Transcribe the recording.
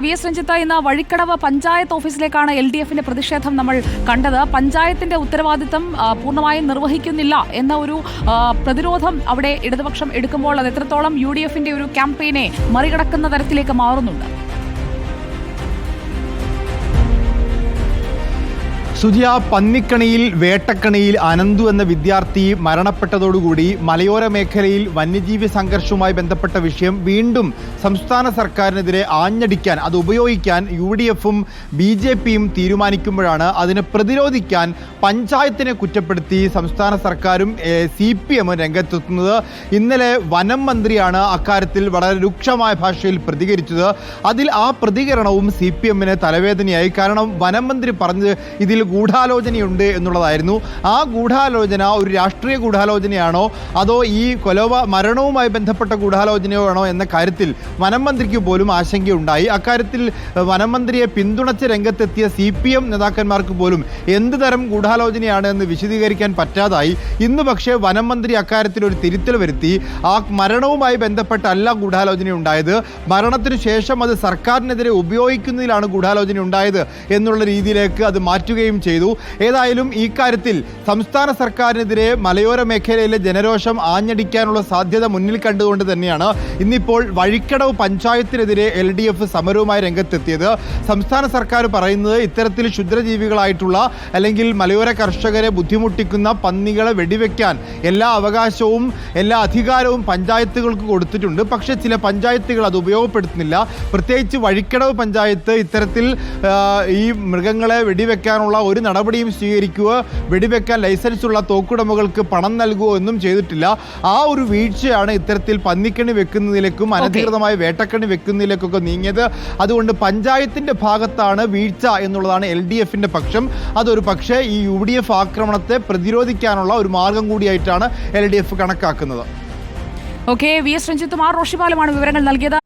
V S Ranjith, ഇന്ന് വഴിക്കടവ് പഞ്ചായത്ത് ഓഫീസിലേക്കാണ് LDFന്റെ പ്രതിഷേധം നമ്മൾ കണ്ടത്. പഞ്ചായത്തിന്റെ ഉത്തരവാദിത്തം പൂർണ്ണമായും നിർവഹിക്കുന്നില്ല എന്ന ഒരു പ്രതിരോധം അവിടെ ഇടതുപക്ഷം എടുക്കുമ്പോൾ അത് എത്രത്തോളം UDFന്റെ ഒരു ക്യാമ്പയിനെ മറികടക്കുന്ന തരത്തിലേക്ക് മാറുന്നുണ്ട്? സുജിയ, പന്നിക്കണിയിൽ വേട്ടക്കണിയിൽ അനന്തു എന്ന വിദ്യാർത്ഥി മരണപ്പെട്ടതോടുകൂടി മലയോര മേഖലയിൽ വന്യജീവി സംഘർഷവുമായി ബന്ധപ്പെട്ട വിഷയം വീണ്ടും സംസ്ഥാന സർക്കാരിനെതിരെ ആഞ്ഞടിക്കാൻ, അത് ഉപയോഗിക്കാൻ UDFും BJPയും തീരുമാനിക്കുമ്പോഴാണ് അതിനെ പ്രതിരോധിക്കാൻ പഞ്ചായത്തിനെ കുറ്റപ്പെടുത്തി സംസ്ഥാന സർക്കാരും CPM രംഗത്തെത്തുന്നത്. ഇന്നലെ വനം മന്ത്രിയാണ് അക്കാര്യത്തിൽ വളരെ രൂക്ഷമായ ഭാഷയിൽ പ്രതികരിച്ചത്. ആ പ്രതികരണവും CPMന് തലവേദനയായി. കാരണം വനം മന്ത്രി പറഞ്ഞത് ഇതിൽ ഗൂഢാലോചനയുണ്ട് എന്നുള്ളതായിരുന്നു. ആ ഗൂഢാലോചന ഒരു രാഷ്ട്രീയ ഗൂഢാലോചനയാണോ അതോ ഈ മരണവുമായി ബന്ധപ്പെട്ട ഗൂഢാലോചനയോ ആണോ എന്ന കാര്യത്തിൽ വനം മന്ത്രിക്ക് പോലും ആശങ്കയുണ്ടായി. അക്കാര്യത്തിൽ വനം മന്ത്രിയെ പിന്തുണച്ച് രംഗത്തെത്തിയ CPM നേതാക്കന്മാർക്ക് പോലും എന്ത് തരം ഗൂഢാലോചനയാണ് എന്ന് വിശദീകരിക്കാൻ പറ്റാതായി. ഇന്ന് പക്ഷേ വനം മന്ത്രി അക്കാര്യത്തിൽ ഒരു തിരുത്തൽ വരുത്തി. ആ മരണവുമായി ബന്ധപ്പെട്ടല്ല ഗൂഢാലോചന ഉണ്ടായത്, മരണത്തിനു ശേഷം അത് സർക്കാരിനെതിരെ ഉപയോഗിക്കുന്നതിലാണ് ഗൂഢാലോചന ഉണ്ടായത് എന്നുള്ള രീതിയിലേക്ക് അത് മാറ്റുകയും ചെയ്തു. ഏതായാലും ഈ കാര്യത്തിൽ സംസ്ഥാന സർക്കാരിനെതിരെ മലയോര മേഖലയിലെ ജനരോഷം ആഞ്ഞടിക്കാനുള്ള സാധ്യത മുന്നിൽ കണ്ടുകൊണ്ട് തന്നെയാണ് ഇന്നിപ്പോൾ വഴിക്കടവ് പഞ്ചായത്തിനെതിരെ LDF സമരവുമായി രംഗത്തെത്തിയത്. സംസ്ഥാന സർക്കാർ പറയുന്നത് ഇത്തരത്തിൽ ക്ഷുദ്രജീവികളായിട്ടുള്ള അല്ലെങ്കിൽ മലയോര കർഷകരെ ബുദ്ധിമുട്ടിക്കുന്ന പന്നികളെ വെടിവെക്കാൻ എല്ലാ അവകാശവും എല്ലാ അധികാരവും പഞ്ചായത്തുകൾക്ക് കൊടുത്തിട്ടുണ്ട്. പക്ഷേ ചില പഞ്ചായത്തുകൾ അത് ഉപയോഗപ്പെടുത്തുന്നില്ല. പ്രത്യേകിച്ച് വഴിക്കടവ് പഞ്ചായത്ത് ഇത്തരത്തിൽ ഈ മൃഗങ്ങളെ വെടിവെക്കാനുള്ള ഒരു നടപടിയും സ്വീകരിക്കുക, വെടിവെക്കാൻ ലൈസൻസുള്ള തോക്കുടമകൾക്ക് പണം നൽകുകയോ ഒന്നും ചെയ്തിട്ടില്ല. ആ ഒരു വീഴ്ചയാണ് ഇത്തരത്തിൽ പന്നിക്കണി വെക്കുന്നതിലേക്കും അനധികൃതമായി വേട്ടക്കണി വെക്കുന്നതിലേക്കൊക്കെ നീങ്ങിയത്. അതുകൊണ്ട് പഞ്ചായത്തിന്റെ ഭാഗത്താണ് വീഴ്ച എന്നുള്ളതാണ് LDFന്റെ പക്ഷം. അതൊരു പക്ഷേ ഈ UDF ആക്രമണത്തെ പ്രതിരോധിക്കാനുള്ള ഒരു മാർഗം കൂടിയായിട്ടാണ് LDF കണക്കാക്കുന്നത്. വി എസ് രഞ്ജിത്തും ROഷിപാലുമാണ് വിവരങ്ങൾ നൽകിയത്.